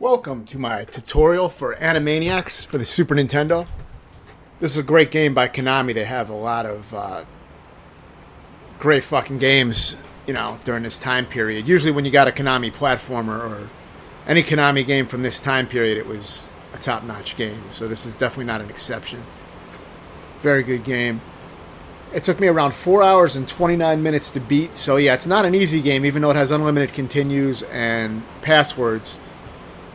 Welcome to my tutorial for Animaniacs for the Super Nintendo. This is a great game by Konami. They have a lot of great fucking games, during this time period. Usually when you got a Konami platformer or any Konami game from this time period, it was a top-notch game. So this is definitely not an exception. Very good game. It took me around 4 hours and 29 minutes to beat. So yeah, it's not an easy game, even though it has unlimited continues and passwords.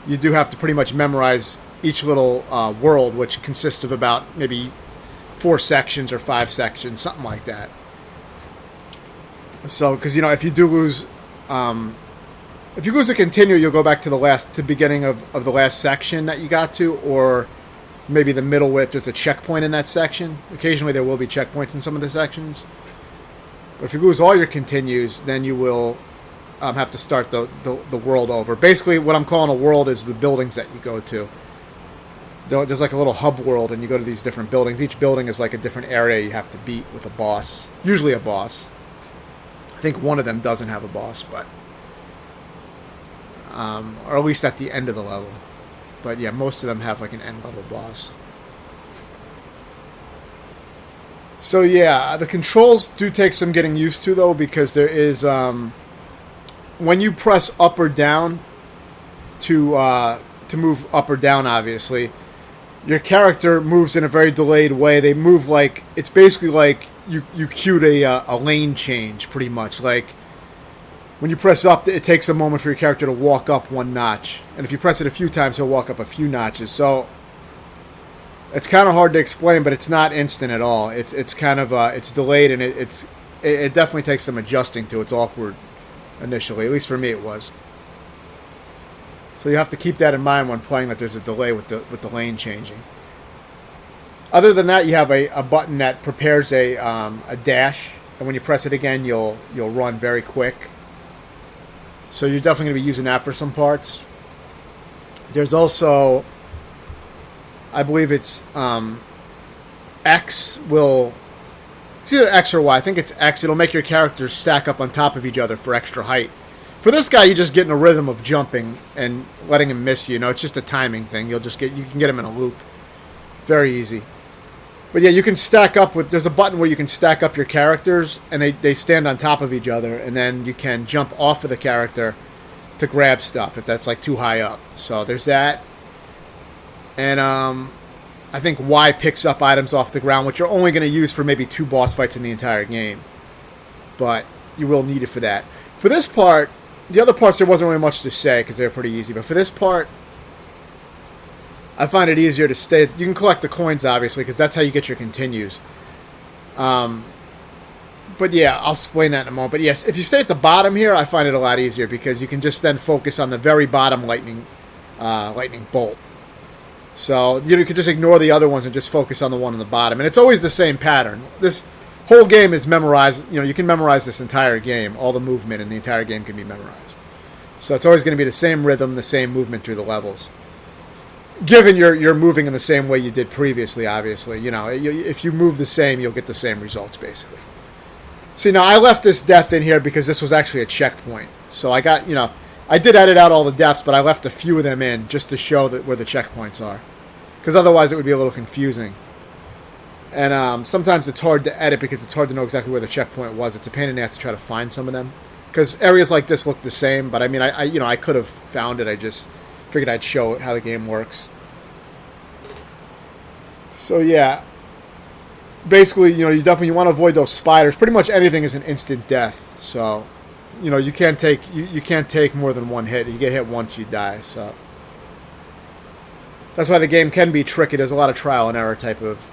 You do have to pretty much memorize each little world, which consists of about maybe 4 sections or 5 sections, something like that. So, because if you do lose, if you lose a continue, you'll go back to the beginning of the last section that you got to, or maybe the middle where there's a checkpoint in that section. Occasionally, there will be checkpoints in some of the sections. But if you lose all your continues, then you will have to start the world over. Basically, what I'm calling a world is the buildings that you go to. There's like a little hub world, and you go to these different buildings. Each building is like a different area you have to beat with a boss. Usually a boss. I think one of them doesn't have a boss, but or at least at the end of the level. But yeah, most of them have like an end level boss. So yeah, the controls do take some getting used to though, because there is when you press up or down to move up or down, obviously, your character moves in a very delayed way. They move like, it's basically like you cued a lane change, pretty much. Like, when you press up, it takes a moment for your character to walk up one notch. And if you press it a few times, he'll walk up a few notches. So, it's kind of hard to explain, but it's not instant at all. It's kind of, it's delayed, and it definitely takes some adjusting to. It's awkward initially. At least for me it was. So you have to keep that in mind when playing, that there's a delay with the lane changing. Other than that, you have a button that prepares a dash, and when you press it again, you'll run very quick. So you're definitely going to be using that for some parts. There's also, I believe it's X will... It's either X or Y. I think it's X. It'll make your characters stack up on top of each other for extra height. For this guy, you just get in a rhythm of jumping and letting him miss you. It's just a timing thing. You can get him in a loop. Very easy. But yeah, you can stack up with... There's a button where you can stack up your characters, and they stand on top of each other, and then you can jump off of the character to grab stuff if that's like too high up. So there's that. And I think Y picks up items off the ground, which you're only going to use for maybe 2 boss fights in the entire game. But you will need it for that. For this part, the other parts there wasn't really much to say because they were pretty easy. But for this part, I find it easier to stay... You can collect the coins, obviously, because that's how you get your continues. But yeah, I'll explain that in a moment. But yes, if you stay at the bottom here, I find it a lot easier because you can just then focus on the very bottom lightning bolt. So you could just ignore the other ones and just focus on the one on the bottom. And it's always the same pattern. This whole game is memorized. You can memorize this entire game. All the movement in the entire game can be memorized. So it's always going to be the same rhythm, the same movement through the levels. Given you're moving in the same way you did previously, obviously. If you move the same, you'll get the same results, basically. See, now I left this death in here because this was actually a checkpoint. So I got, I did edit out all the deaths, but I left a few of them in just to show where the checkpoints are. Because otherwise it would be a little confusing. And sometimes it's hard to edit because it's hard to know exactly where the checkpoint was. It's a pain in the ass to try to find some of them. Because areas like this look the same, but I mean, I could have found it. I just figured I'd show how the game works. So yeah. Basically, you definitely want to avoid those spiders. Pretty much anything is an instant death. So... you can't take more than one hit. You get hit once, you die. So that's why the game can be tricky. There's a lot of trial and error type of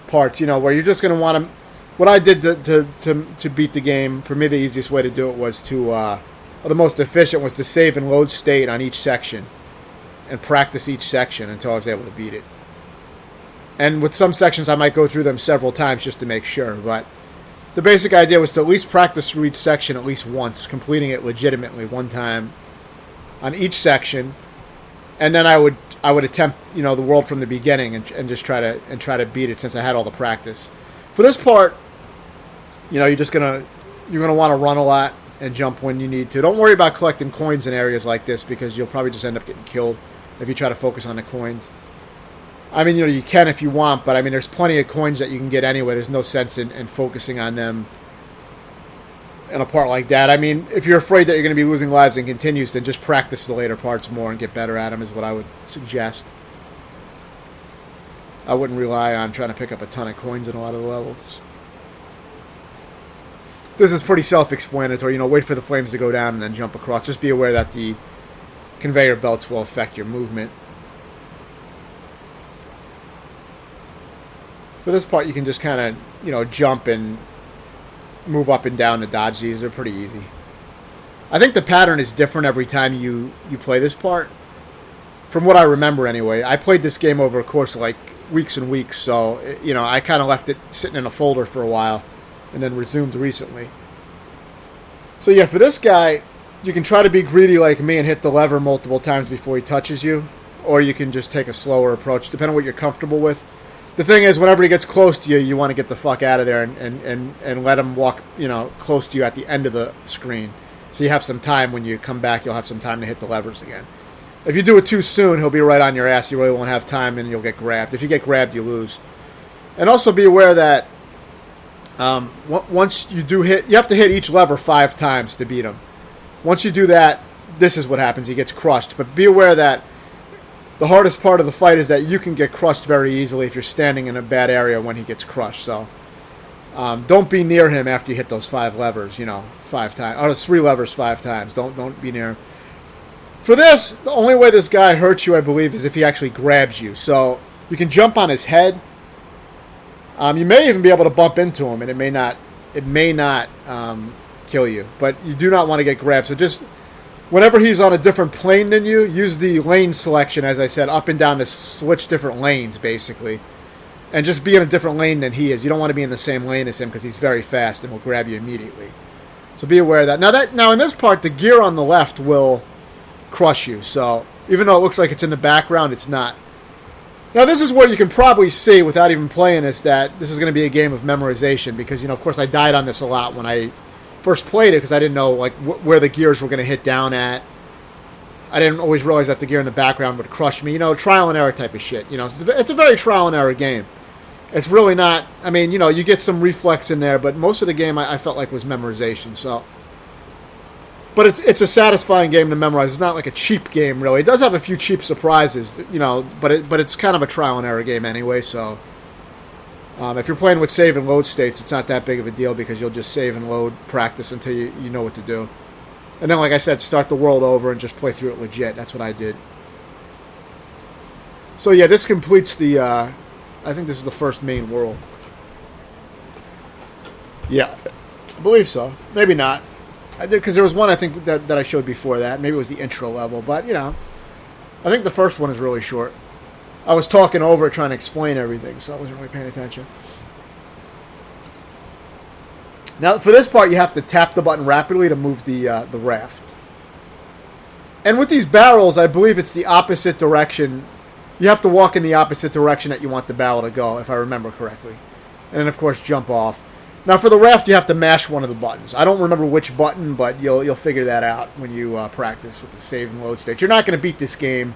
parts, where you're just going to want to... What I did to beat the game, for me the easiest way to do it was or the most efficient was to save and load state on each section and practice each section until I was able to beat it. And with some sections, I might go through them several times just to make sure, but... The basic idea was to at least practice through each section at least once, completing it legitimately one time on each section, and then I would attempt the world from the beginning and just try to beat it since I had all the practice. For this part, you're gonna want to run a lot and jump when you need to. Don't worry about collecting coins in areas like this because you'll probably just end up getting killed if you try to focus on the coins. I mean, you can if you want, but I mean, there's plenty of coins that you can get anyway. There's no sense in focusing on them in a part like that. I mean, if you're afraid that you're going to be losing lives and continues, then just practice the later parts more and get better at them is what I would suggest. I wouldn't rely on trying to pick up a ton of coins in a lot of the levels. This is pretty self-explanatory. Wait for the flames to go down and then jump across. Just be aware that the conveyor belts will affect your movement. For this part, you can just kind of, jump and move up and down to dodge these. They're pretty easy. I think the pattern is different every time you play this part. From what I remember anyway. I played this game over a course of like weeks and weeks, so, I kind of left it sitting in a folder for a while and then resumed recently. So yeah, for this guy, you can try to be greedy like me and hit the lever multiple times before he touches you, or you can just take a slower approach, depending on what you're comfortable with. The thing is, whenever he gets close to you, you want to get the fuck out of there and let him walk, close to you at the end of the screen. So you have some time. When you come back, you'll have some time to hit the levers again. If you do it too soon, he'll be right on your ass. You really won't have time, and you'll get grabbed. If you get grabbed, you lose. And also be aware that once you do hit, you have to hit each lever 5 times to beat him. Once you do that, this is what happens. He gets crushed. But be aware that the hardest part of the fight is that you can get crushed very easily if you're standing in a bad area when he gets crushed. So don't be near him after you hit those 5 levers, 5 times. Oh, it's 3 levers 5 times. Don't be near him. For this, the only way this guy hurts you, I believe, is if he actually grabs you. So you can jump on his head. You may even be able to bump into him, and it may not kill you. But you do not want to get grabbed. So just whenever he's on a different plane than you, use the lane selection, as I said, up and down to switch different lanes, basically. And just be in a different lane than he is. You don't want to be in the same lane as him because he's very fast and will grab you immediately. So be aware of that. Now in this part, the gear on the left will crush you. So even though it looks like it's in the background, it's not. Now this is where you can probably see, without even playing this, that this is going to be a game of memorization. Because, of course, I died on this a lot when I first played it because I didn't know where the gears were going to hit down at. I didn't always realize that the gear in the background would crush me. Trial and error type of shit. It's a very trial and error game. It's really not. I mean, you get some reflex in there, but most of the game I felt like was memorization. So, but it's a satisfying game to memorize. It's not like a cheap game, really. It does have a few cheap surprises, but it's kind of a trial and error game anyway. So, if you're playing with save and load states, it's not that big of a deal because you'll just save and load, practice until you know what to do. And then, like I said, start the world over and just play through it legit. That's what I did. So yeah, this completes the, I think this is the first main world. Yeah, I believe so. Maybe not. I did, because there was one I think that I showed before that. Maybe it was the intro level, but I think the first one is really short. I was talking over it trying to explain everything, so I wasn't really paying attention. Now, for this part, you have to tap the button rapidly to move the raft. And with these barrels, I believe it's the opposite direction. You have to walk in the opposite direction that you want the barrel to go, if I remember correctly. And then, of course, jump off. Now, for the raft, you have to mash one of the buttons. I don't remember which button, but you'll figure that out when you practice with the save and load state. You're not going to beat this game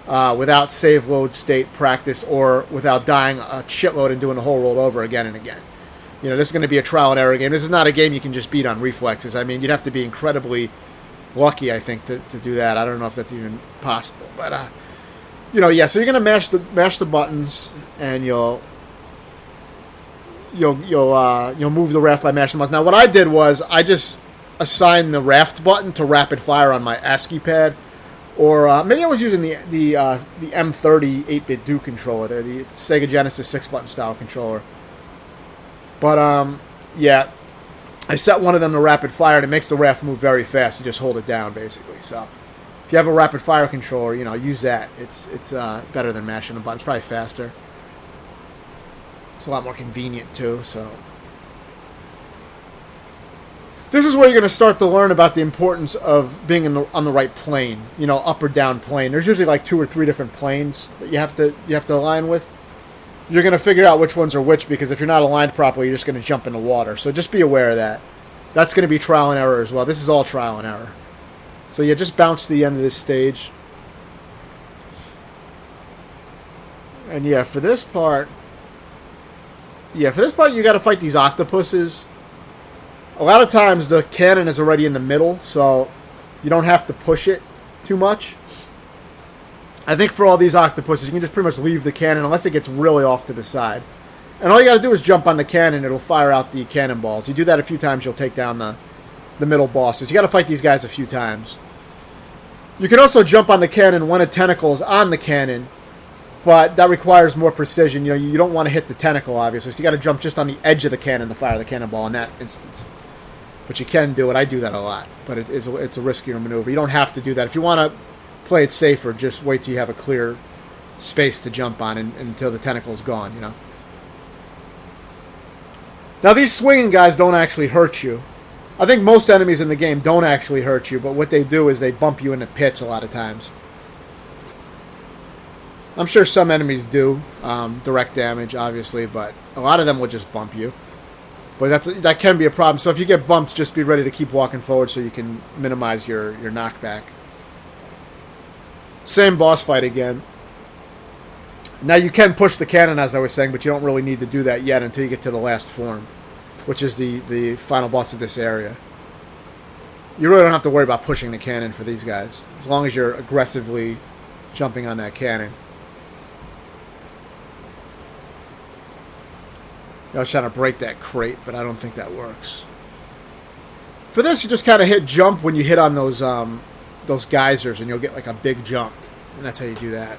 without save, load, state, practice, or without dying a shitload and doing the whole roll over again and again. This is going to be a trial and error game. This is not a game you can just beat on reflexes. I mean, you'd have to be incredibly lucky, I think, to do that. I don't know if that's even possible. But, yeah, so you're going to mash the buttons, and you'll move the raft by mashing the buttons. Now, what I did was I just assigned the raft button to rapid fire on my ASCII pad. Or maybe I was using the M30 8-bit Do controller there, the Sega Genesis 6-button style controller. But, yeah, I set one of them to rapid fire, and it makes the raft move very fast. You just hold it down, basically. So if you have a rapid fire controller, use that. It's better than mashing the button. It's probably faster. It's a lot more convenient, too, so. This is where you're going to start to learn about the importance of being on the right plane, up or down plane. There's usually like 2 or 3 different planes that you have to align with. You're going to figure out which ones are which, because if you're not aligned properly, you're just going to jump in the water. So just be aware of that. That's going to be trial and error as well. This is all trial and error. So yeah, just bounce to the end of this stage. And yeah, for this part... Yeah, for this part you got to fight these octopuses. A lot of times the cannon is already in the middle, so you don't have to push it too much. I think for all these octopuses, you can just pretty much leave the cannon unless it gets really off to the side. And all you got to do is jump on the cannon, it'll fire out the cannonballs. You do that a few times, you'll take down the middle bosses. You got to fight these guys a few times. You can also jump on the cannon when a tentacle is on the cannon, but that requires more precision. You know, you don't want to hit the tentacle, obviously, so you got to jump just on the edge of the cannon to fire the cannonball in that instance. But you can do it. I do that a lot, but it's a riskier maneuver. You don't have to do that. If you want to play it safer, just wait till you have a clear space to jump on until the tentacle's gone, you know. Now, these swinging guys don't actually hurt you. I think most enemies in the game don't actually hurt you, but what they do is they bump you into pits a lot of times. I'm sure some enemies do direct damage, obviously, but a lot of them will just bump you. But that can be a problem. So if you get bumps, just be ready to keep walking forward so you can minimize your knockback. Same boss fight again. Now you can push the cannon, as I was saying, but you don't really need to do that yet until you get to the last form, which is the final boss of this area. You really don't have to worry about pushing the cannon for these guys, as long as you're aggressively jumping on that cannon. I was trying to break that crate, but I don't think that works. For this, you just kind of hit jump when you hit on those geysers, and you'll get like a big jump. And that's how you do that.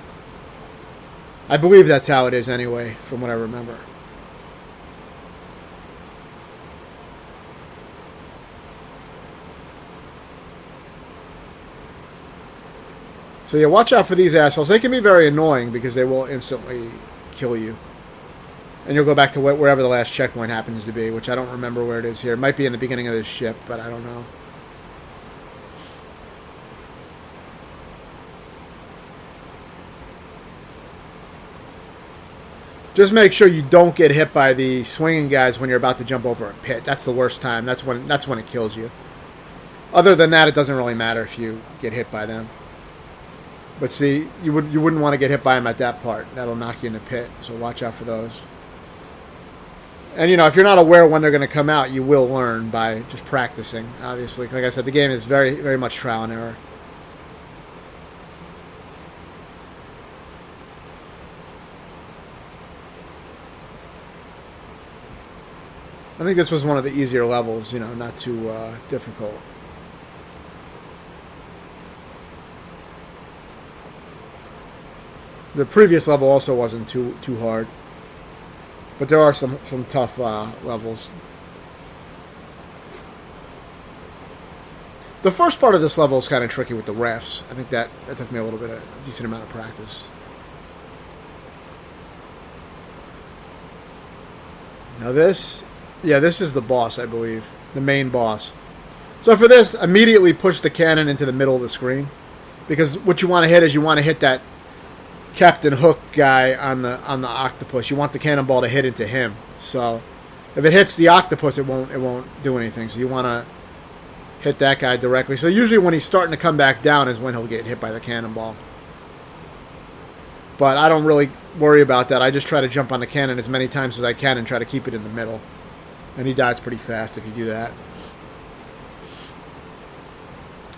I believe that's how it is anyway, from what I remember. So yeah, watch out for these assholes. They can be very annoying because they will instantly kill you. And you'll go back to wherever the last checkpoint happens to be, which I don't remember where it is here. It might be in the beginning of this ship, but I don't know. Just make sure you don't get hit by the swinging guys when you're about to jump over a pit. That's the worst time. That's when it kills you. Other than that, it doesn't really matter if you get hit by them. But see, you wouldn't want to get hit by them at that part. That'll knock you in the pit, so watch out for those. And, you know, if you're not aware when they're going to come out, you will learn by just practicing, obviously. Like I said, the game is very, very much trial and error. I think this was one of the easier levels, you know, not too difficult. The previous level also wasn't too hard. But there are some tough levels. The first part of this level is kind of tricky with the refs. I think that took me a decent amount of practice. Now this is the boss, I believe. The main boss. So for this, immediately push the cannon into the middle of the screen. Because what you want to hit is you want to hit that Captain Hook guy on the octopus. You want the cannonball to hit into him. So if it hits the octopus, it won't do anything. So you want to hit that guy directly. So usually when he's starting to come back down is when he'll get hit by the cannonball. But I don't really worry about that. I just try to jump on the cannon as many times as I can and try to keep it in the middle. And he dies pretty fast if you do that.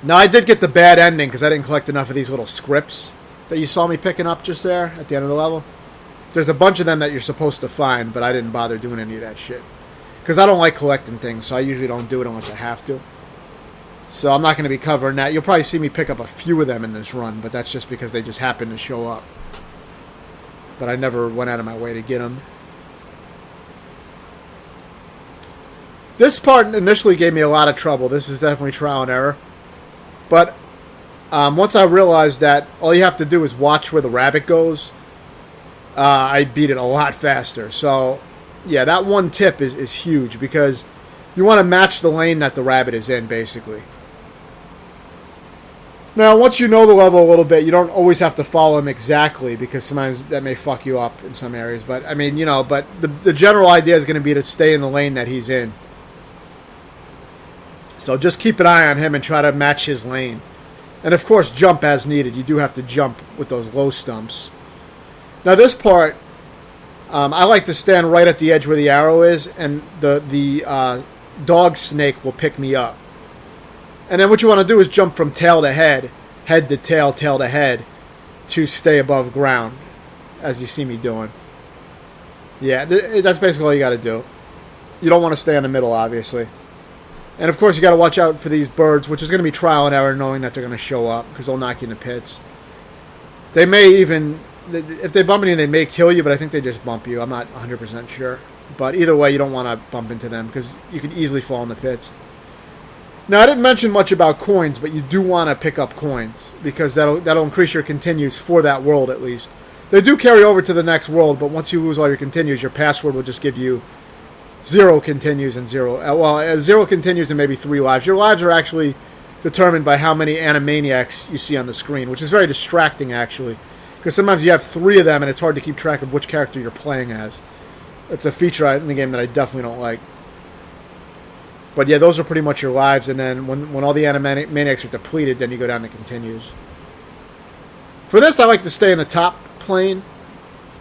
Now I did get the bad ending because I didn't collect enough of these little scripts that you saw me picking up just there at the end of the level. There's a bunch of them that you're supposed to find, but I didn't bother doing any of that shit. Because I don't like collecting things, so I usually don't do it unless I have to. So I'm not going to be covering that. You'll probably see me pick up a few of them in this run, but that's just because they just happen to show up. But I never went out of my way to get them. This part initially gave me a lot of trouble. This is definitely trial and error. But once I realized that all you have to do is watch where the rabbit goes, I beat it a lot faster. So, yeah, that one tip is huge because you want to match the lane that the rabbit is in, basically. Now, once you know the level a little bit, you don't always have to follow him exactly because sometimes that may fuck you up in some areas. But, I mean, you know, but the general idea is going to be to stay in the lane that he's in. So just keep an eye on him and try to match his lane. And of course, jump as needed. You do have to jump with those low stumps. Now this part, I like to stand right at the edge where the arrow is, and the dog snake will pick me up. And then what you want to do is jump from tail to head to tail, tail to head, to stay above ground, as you see me doing. Yeah, that's basically all you got to do. You don't want to stay in the middle, obviously. And of course, you got to watch out for these birds, which is going to be trial and error, knowing that they're going to show up, because they'll knock you in the pits. They may even, if they bump into you, they may kill you, but I think they just bump you. I'm not 100% sure. But either way, you don't want to bump into them, because you can easily fall in the pits. Now, I didn't mention much about coins, but you do want to pick up coins, because that'll increase your continues for that world, at least. They do carry over to the next world, but once you lose all your continues, your password will just give you 0 continues and 0 continues and maybe 3 lives. Your lives are actually determined by how many Animaniacs you see on the screen, which is very distracting, actually, because sometimes you have 3 of them and it's hard to keep track of which character you're playing as. It's a feature in the game that I definitely don't like. But yeah, those are pretty much your lives, and then when all the Animaniacs are depleted, then you go down to continues. For this, I like to stay in the top plane,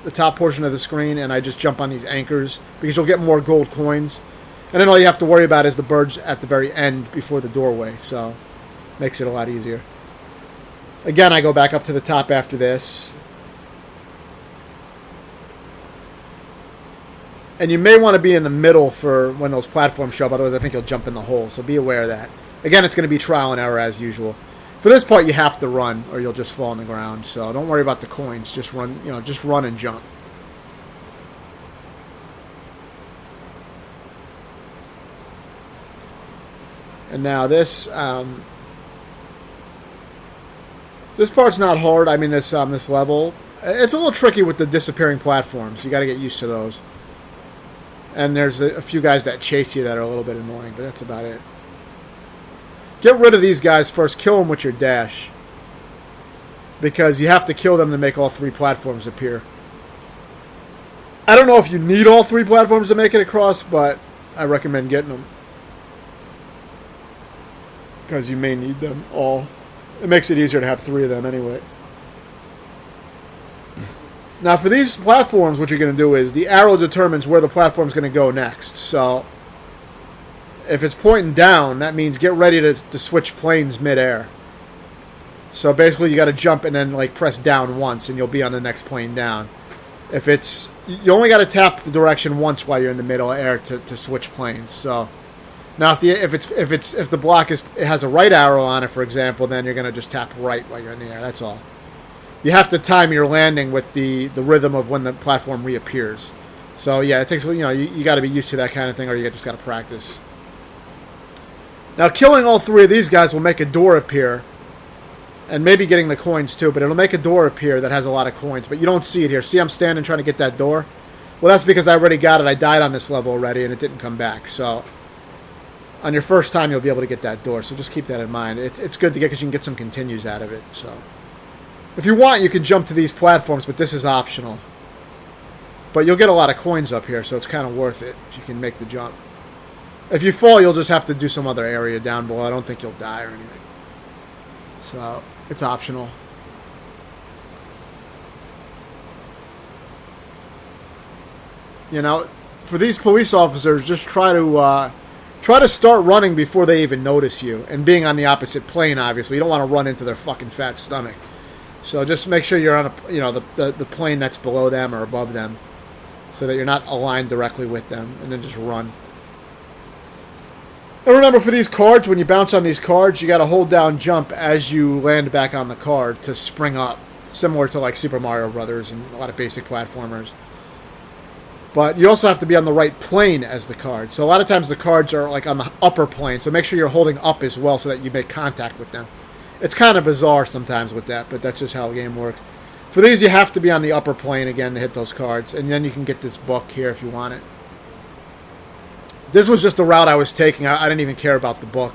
the top portion of the screen, and I just jump on these anchors because you'll get more gold coins. And then all you have to worry about is the birds at the very end before the doorway, so makes it a lot easier. Again, I go back up to the top after this. And you may want to be in the middle for when those platforms show up, otherwise I think you'll jump in the hole, so be aware of that. Again, it's going to be trial and error as usual. For this part, you have to run, or you'll just fall on the ground. So don't worry about the coins. Just run, just run and jump. And now this part's not hard. I mean, this level, it's a little tricky with the disappearing platforms. You got to get used to those. And there's a few guys that chase you that are a little bit annoying, but that's about it. Get rid of these guys first. Kill them with your dash. Because you have to kill them to make all 3 platforms appear. I don't know if you need all 3 platforms to make it across, but I recommend getting them. Because you may need them all. It makes it easier to have 3 of them anyway. Now for these platforms, what you're going to do is the arrow determines where the platform's going to go next. So if it's pointing down, that means get ready to switch planes midair. So basically you got to jump and then press down once and you'll be on the next plane down. If it's, you only got to tap the direction once while you're in the middle air to switch planes. So now if the block has a right arrow on it, for example, then you're going to just tap right while you're in the air. That's all. You have to time your landing with the rhythm of when the platform reappears. So yeah, it takes, you got to be used to that kind of thing, or you just got to practice. Now killing all 3 of these guys will make a door appear, and maybe getting the coins too, but it'll make a door appear that has a lot of coins, but you don't see it here. See, I'm standing trying to get that door? Well, that's because I already got it. I died on this level already, and it didn't come back. So on your first time, you'll be able to get that door, so just keep that in mind. It's good to get because you can get some continues out of it. So if you want, you can jump to these platforms, but this is optional. But you'll get a lot of coins up here, so it's kind of worth it if you can make the jump. If you fall, you'll just have to do some other area down below. I don't think you'll die or anything. So it's optional. For these police officers, just try to start running before they even notice you, and being on the opposite plane. Obviously, you don't want to run into their fucking fat stomach. So just make sure you're on the plane that's below them or above them, so that you're not aligned directly with them, and then just run. And remember, for these cards, when you bounce on these cards, you got to hold down jump as you land back on the card to spring up, similar to Super Mario Brothers and a lot of basic platformers. But you also have to be on the right plane as the card. So a lot of times the cards are on the upper plane, so make sure you're holding up as well so that you make contact with them. It's kind of bizarre sometimes with that, but that's just how the game works. For these, you have to be on the upper plane again to hit those cards, and then you can get this book here if you want it. This was just the route I was taking. I didn't even care about the book.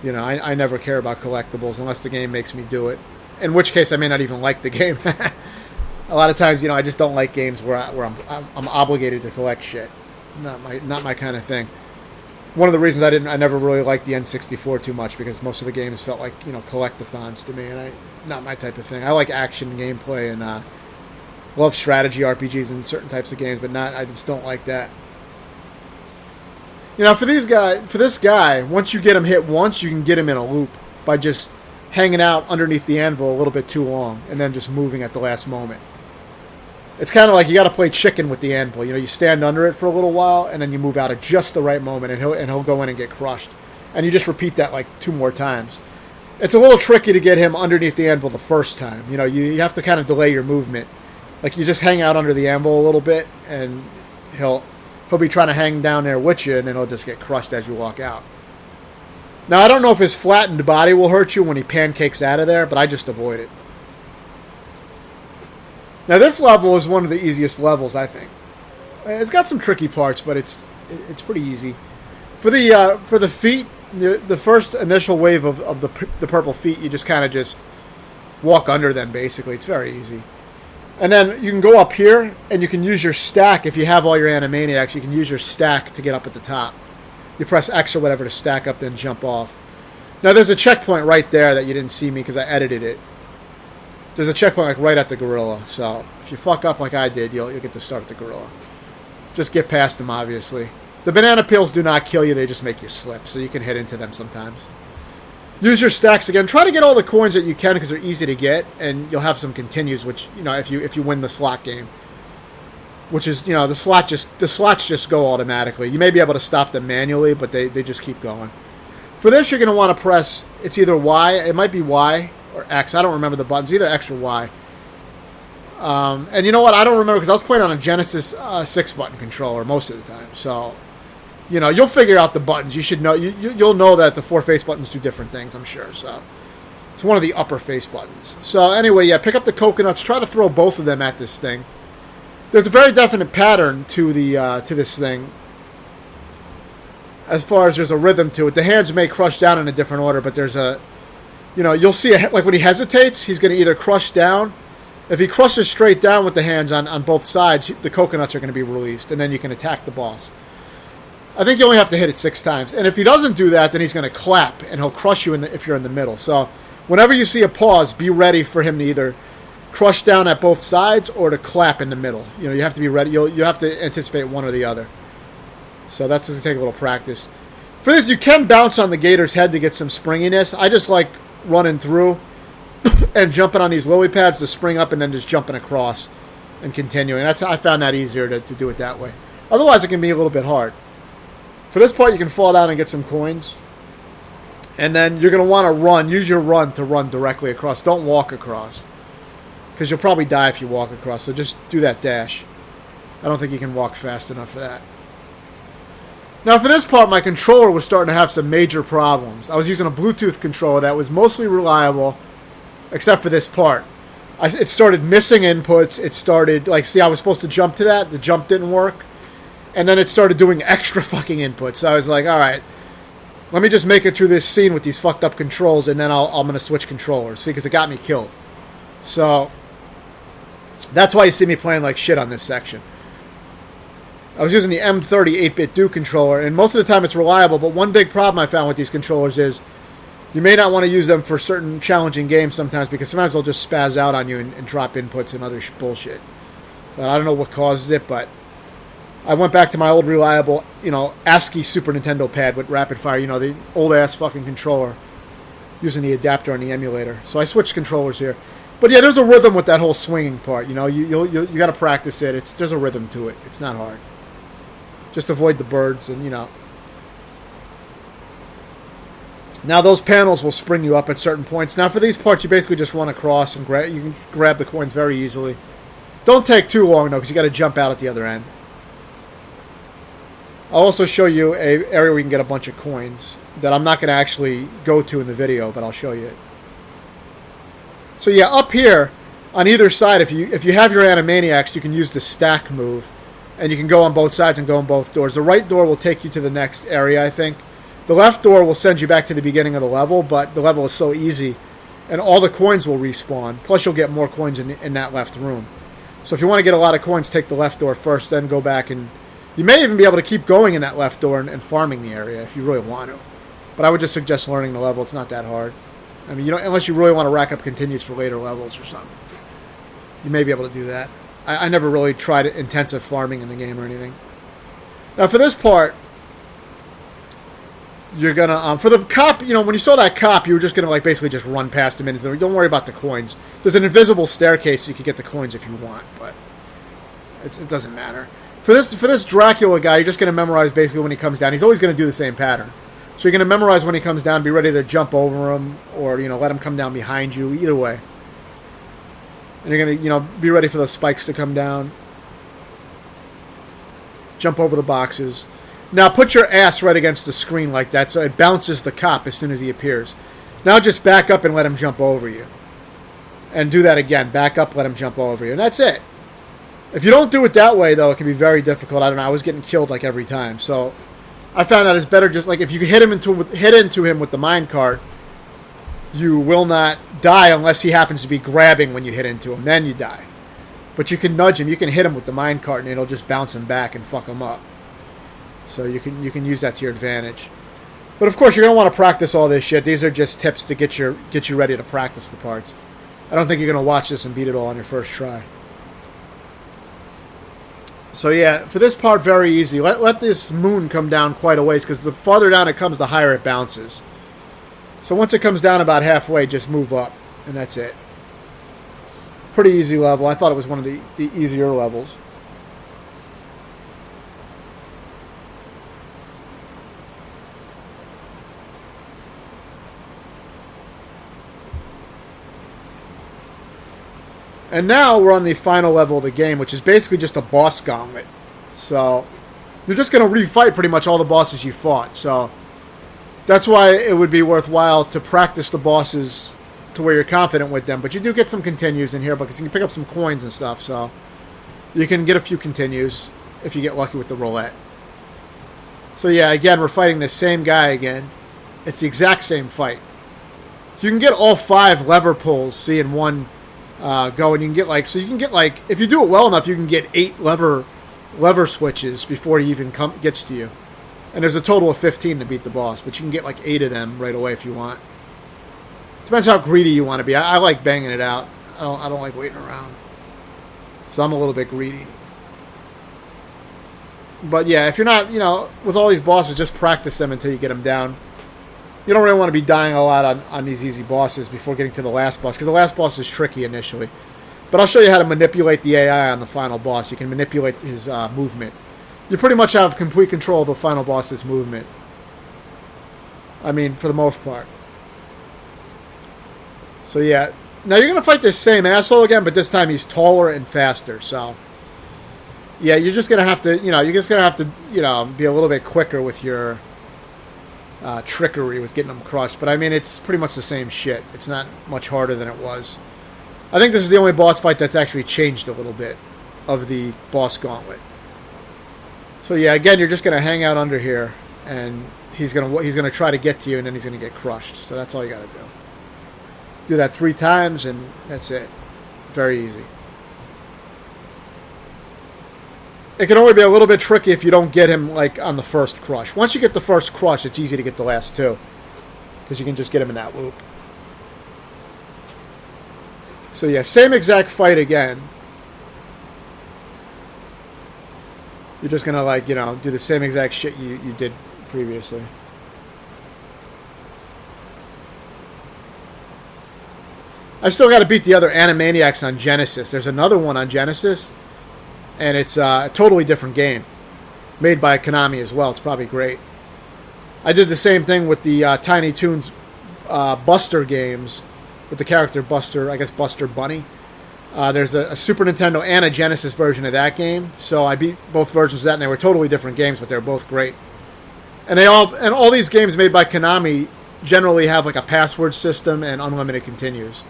I never care about collectibles unless the game makes me do it. In which case, I may not even like the game. A lot of times, I just don't like games where I'm obligated to collect shit. Not my kind of thing. One of the reasons I never really liked the N64 too much, because most of the games felt like, collectathons to me, and not my type of thing. I like action gameplay and love strategy RPGs and certain types of games, but I just don't like that. For this guy, once you get him hit once, you can get him in a loop by just hanging out underneath the anvil a little bit too long and then just moving at the last moment. It's kind of like you got to play chicken with the anvil. You stand under it for a little while and then you move out at just the right moment, and he'll go in and get crushed. And you just repeat that like 2 more times. It's a little tricky to get him underneath the anvil the first time. You have to kind of delay your movement. Like you just hang out under the anvil a little bit, and he'll be trying to hang down there with you, and then he'll just get crushed as you walk out. Now, I don't know if his flattened body will hurt you when he pancakes out of there, but I just avoid it. Now, this level is one of the easiest levels, I think. It's got some tricky parts, but it's pretty easy. For the feet, the first initial wave of the purple feet, you just kind of just walk under them, basically. It's very easy. And then you can go up here, and you can use your stack. If you have all your Animaniacs, you can use your stack to get up at the top. You press X or whatever to stack up, then jump off. Now, there's a checkpoint right there that you didn't see me because I edited it. There's a checkpoint like right at the gorilla. So if you fuck up like I did, you'll get to start at the gorilla. Just get past them, obviously. The banana peels do not kill you. They just make you slip, so you can hit into them sometimes. Use your stacks again. Try to get all the coins that you can because they're easy to get, and you'll have some continues, which, if you win the slot game. Which is, the slots just go automatically. You may be able to stop them manually, but they just keep going. For this, you're going to want to press, it's either Y, it might be Y, or X. I don't remember the buttons, either X or Y. And you know what? I don't remember because I was playing on a Genesis 6-button controller most of the time. So, you'll figure out the buttons. You should know. You'll know that the 4 face buttons do different things, I'm sure. So, it's one of the upper face buttons. So, anyway, yeah, pick up the coconuts. Try to throw both of them at this thing. There's a very definite pattern to this thing. As far as there's a rhythm to it. The hands may crush down in a different order, but there's a... you'll see, like when he hesitates, he's going to either crush down. If he crushes straight down with the hands on both sides, the coconuts are going to be released, and then you can attack the boss. I think you only have to hit it 6 times. And if he doesn't do that, then he's going to clap, and he'll crush you if you're in the middle. So whenever you see a pause, be ready for him to either crush down at both sides or to clap in the middle. You have to be ready. You have to anticipate one or the other. So that's going to take a little practice. For this, you can bounce on the gator's head to get some springiness. I just like running through and jumping on these lily pads to spring up and then just jumping across and continuing. I found that easier to do it that way. Otherwise, it can be a little bit hard. For this part, you can fall down and get some coins. And then you're going to want to run. Use your run to run directly across. Don't walk across, because you'll probably die if you walk across. So just do that dash. I don't think you can walk fast enough for that. Now, for this part, my controller was starting to have some major problems. I was using a Bluetooth controller that was mostly reliable, except for this part. It started missing inputs. It started, I was supposed to jump to that. The jump didn't work. And then it started doing extra fucking inputs. So I was like, all right, let me just make it through this scene with these fucked up controls, and then I'm going to switch controllers. See, because it got me killed. So that's why you see me playing like shit on this section. I was using the M30 8-bit Duke controller, and most of the time it's reliable, but one big problem I found with these controllers is you may not want to use them for certain challenging games sometimes, because sometimes they'll just spaz out on you and drop inputs and other bullshit. So I don't know what causes it, but I went back to my old reliable, ASCII Super Nintendo pad with rapid fire, the old-ass fucking controller, using the adapter on the emulator. So I switched controllers here. But yeah, there's a rhythm with that whole swinging part. You got to practice it. There's a rhythm to it. It's not hard. Just avoid the birds and, Now those panels will spring you up at certain points. Now for these parts, you basically just run across and you can grab the coins very easily. Don't take too long, though, because you got to jump out at the other end. I'll also show you an area where you can get a bunch of coins that I'm not going to actually go to in the video, but I'll show you it. So yeah, up here, on either side, if you have your Animaniacs, you can use the stack move. And you can go on both sides and go in both doors. The right door will take you to the next area, I think. The left door will send you back to the beginning of the level, but the level is so easy. And all the coins will respawn. Plus, you'll get more coins in that left room. So if you want to get a lot of coins, take the left door first, then go back and You may even be able to keep going in that left door and farming the area if you really want to. But I would just suggest learning the level. It's not that hard. I mean, unless you really want to rack up continues for later levels or something. You may be able to do that. I never really tried intensive farming in the game or anything. Now, for this part, you're going to... for the cop, when you saw that cop, you were just going to, basically just run past him. And don't worry about the coins. There's an invisible staircase so you can get the coins if you want, but it doesn't matter. For this Dracula guy, you're just going to memorize basically when he comes down. He's always going to do the same pattern. So you're going to memorize when he comes down, be ready to jump over him, or, let him come down behind you, either way. And you're going to, be ready for those spikes to come down. Jump over the boxes. Now put your ass right against the screen like that so it bounces the cop as soon as he appears. Now just back up and let him jump over you. And do that again. Back up, let him jump over you. And that's it. If you don't do it that way, though, it can be very difficult. I don't know. I was getting killed every time. So I found out it's better just if you hit into him with the minecart, you will not die unless he happens to be grabbing when you hit into him. Then you die. But you can nudge him. You can hit him with the minecart, and it'll just bounce him back and fuck him up. So you can use that to your advantage. But of course, you're going to want to practice all this shit. These are just tips to get you ready to practice the parts. I don't think you're going to watch this and beat it all on your first try. So yeah, for this part, very easy. Let this moon come down quite a ways, because the farther down it comes, the higher it bounces. So once it comes down about halfway, just move up, and that's it. Pretty easy level. I thought it was one of the easier levels. And now we're on the final level of the game, which is basically just a boss gauntlet. So you're just going to refight pretty much all the bosses you fought. So that's why it would be worthwhile to practice the bosses to where you're confident with them. But you do get some continues in here because you can pick up some coins and stuff. So you can get a few continues if you get lucky with the roulette. So yeah, again, we're fighting the same guy again. It's the exact same fight. You can get all 5 lever pulls, see, in one... go, and you can get if you do it well enough, you can get 8 lever switches before he even gets to you. And there's a total of 15 to beat the boss, but you can get 8 of them right away if you want. Depends how greedy you want to be. I like banging it out. I don't like waiting around. So I'm a little bit greedy. But yeah, if you're not, with all these bosses, just practice them until you get them down. You don't really want to be dying a lot on these easy bosses before getting to the last boss, because the last boss is tricky initially. But I'll show you how to manipulate the AI on the final boss. You can manipulate his movement. You pretty much have complete control of the final boss's movement. I mean, for the most part. So yeah, now you're going to fight this same asshole again, but this time he's taller and faster, so... Yeah, you're just going to have to, be a little bit quicker with your... trickery with getting them crushed. But I mean, it's pretty much the same shit. It's not much harder than it was. I think this is the only boss fight that's actually changed a little bit of the boss gauntlet. So yeah, again, you're just going to hang out under here, and he's going to try to get to you, and then he's going to get crushed. So that's all you got to do. Do that 3 times, and that's it. Very easy. It can only be a little bit tricky if you don't get him, on the first crush. Once you get the first crush, it's easy to get the last 2. Because you can just get him in that loop. So yeah, same exact fight again. You're just going to, do the same exact shit you did previously. I still got to beat the other Animaniacs on Genesis. There's another one on Genesis. And it's a totally different game. Made by Konami as well. It's probably great. I did the same thing with the Tiny Toons Buster games. With the character Buster, I guess Buster Bunny. There's a Super Nintendo and a Genesis version of that game. So I beat both versions of that, and they were totally different games, but they were both great. And all these games made by Konami generally have a password system and unlimited continues.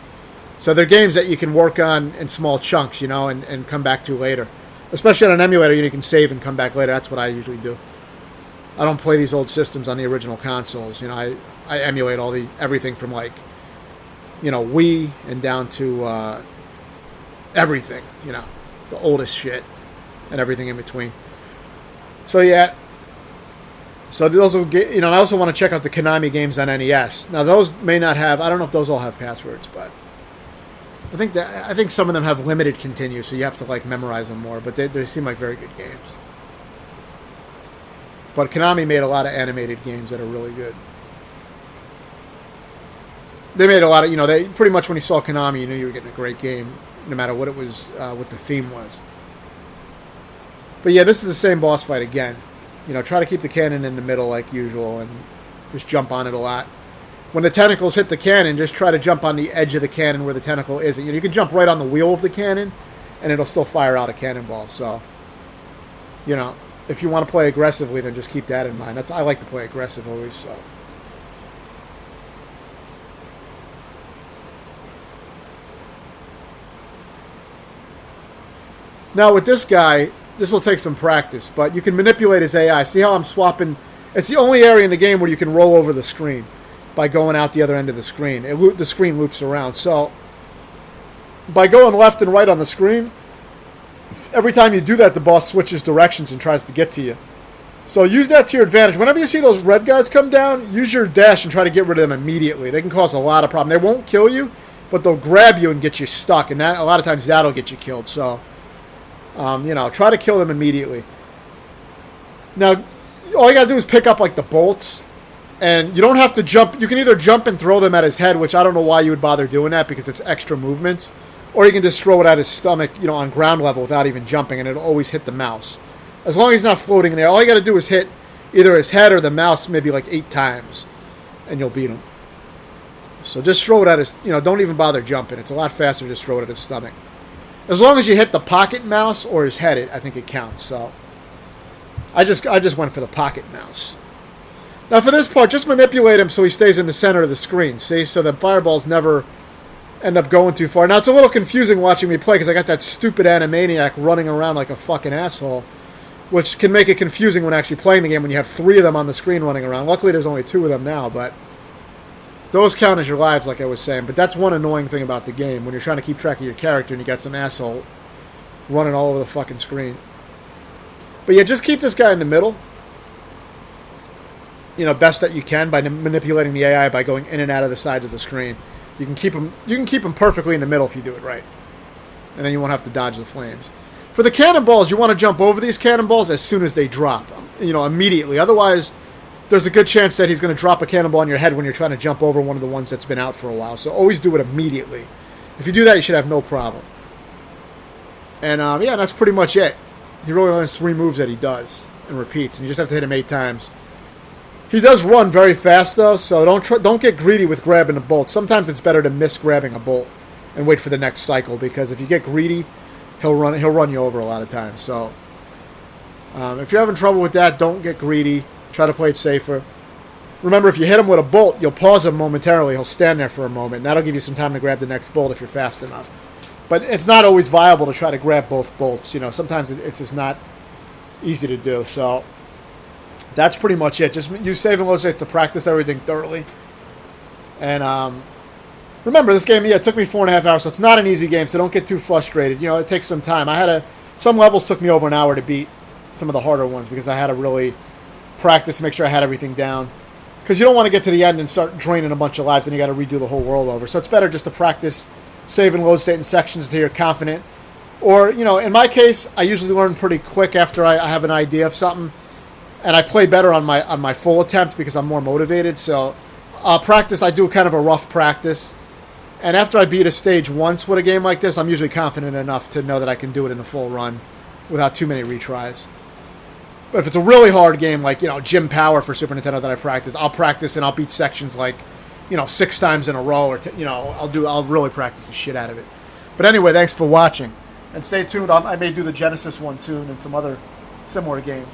So they're games that you can work on in small chunks, and come back to later. Especially on an emulator, you can save and come back later. That's what I usually do. I don't play these old systems on the original consoles. I emulate everything from Wii and down to everything. The oldest shit and everything in between. So yeah. So those will get, I also want to check out the Konami games on NES. Now those may not have, I don't know if those all have passwords, but I think some of them have limited continue, so you have to like memorize them more, but they seem like very good games. But Konami made a lot of animated games that are really good. They made a lot of, they pretty much when you saw Konami, you knew you were getting a great game, no matter what it was, what the theme was. But yeah, this is the same boss fight again. Try to keep the cannon in the middle like usual and just jump on it a lot. When the tentacles hit the cannon, just try to jump on the edge of the cannon where the tentacle isn't. You can jump right on the wheel of the cannon, and it'll still fire out a cannonball. So, if you want to play aggressively, then just keep that in mind. I like to play aggressive always, so. Now, with this guy, this will take some practice, but you can manipulate his AI. See how I'm swapping? It's the only area in the game where you can roll over the screen by going out the other end of the screen. The screen loops around. So, by going left and right on the screen, every time you do that, the boss switches directions and tries to get to you. So use that to your advantage. Whenever you see those red guys come down, use your dash and try to get rid of them immediately. They can cause a lot of problems. They won't kill you, but they'll grab you and get you stuck, and a lot of times that'll get you killed. So, try to kill them immediately. Now, all you got to do is pick up, like, the bolts, and you don't have to jump. You can either jump and throw them at his head, which I don't know why you would bother doing that because it's extra movements, or you can just throw it at his stomach, on ground level without even jumping, and it'll always hit the mouse. As long as he's not floating in there, all you got to do is hit either his head or the mouse maybe like 8 times, and you'll beat him. So just throw it at his, don't even bother jumping. It's a lot faster to just throw it at his stomach. As long as you hit the pocket mouse or his head, I think it counts. So I just went for the pocket mouse. Now for this part, just manipulate him so he stays in the center of the screen. See, so the fireballs never end up going too far. Now it's a little confusing watching me play because I got that stupid Animaniac running around like a fucking asshole, which can make it confusing when actually playing the game when you have 3 of them on the screen running around. Luckily there's only 2 of them now, but those count as your lives, like I was saying. But that's one annoying thing about the game, when you're trying to keep track of your character and you got some asshole running all over the fucking screen. But yeah, just keep this guy in the middle. Best that you can by manipulating the AI by going in and out of the sides of the screen. You can keep him perfectly in the middle if you do it right. And then you won't have to dodge the flames. For the cannonballs, you want to jump over these cannonballs as soon as they drop. Immediately. Otherwise, there's a good chance that he's going to drop a cannonball on your head when you're trying to jump over one of the ones that's been out for a while. So always do it immediately. If you do that, you should have no problem. And yeah, that's pretty much it. He really only has 3 moves that he does and repeats, and you just have to hit him 8 times. He does run very fast though, so don't get greedy with grabbing a bolt. Sometimes it's better to miss grabbing a bolt and wait for the next cycle, because if you get greedy, he'll run you over a lot of times. So if you're having trouble with that, don't get greedy. Try to play it safer. Remember, if you hit him with a bolt, you'll pause him momentarily. He'll stand there for a moment, and that'll give you some time to grab the next bolt if you're fast enough. But it's not always viable to try to grab both bolts. Sometimes it's just not easy to do. So that's pretty much it. Just use save and load states to practice everything thoroughly. And remember, this game, it took me 4.5 hours, so it's not an easy game, so don't get too frustrated. It takes some time. Some levels took me over an hour to beat, some of the harder ones, because I had to really practice to make sure I had everything down. Because you don't want to get to the end and start draining a bunch of lives, and you got to redo the whole world over. So it's better just to practice save and load state in sections until you're confident. Or, in my case, I usually learn pretty quick after I have an idea of something. And I play better on my full attempt because I'm more motivated. So practice, I do kind of a rough practice. And after I beat a stage once with a game like this, I'm usually confident enough to know that I can do it in the full run without too many retries. But if it's a really hard game, like, Jim Power for Super Nintendo that I practice, I'll practice and I'll beat sections like, 6 times in a row, or I'll really practice the shit out of it. But anyway, thanks for watching, and stay tuned. I may do the Genesis one soon and some other similar games.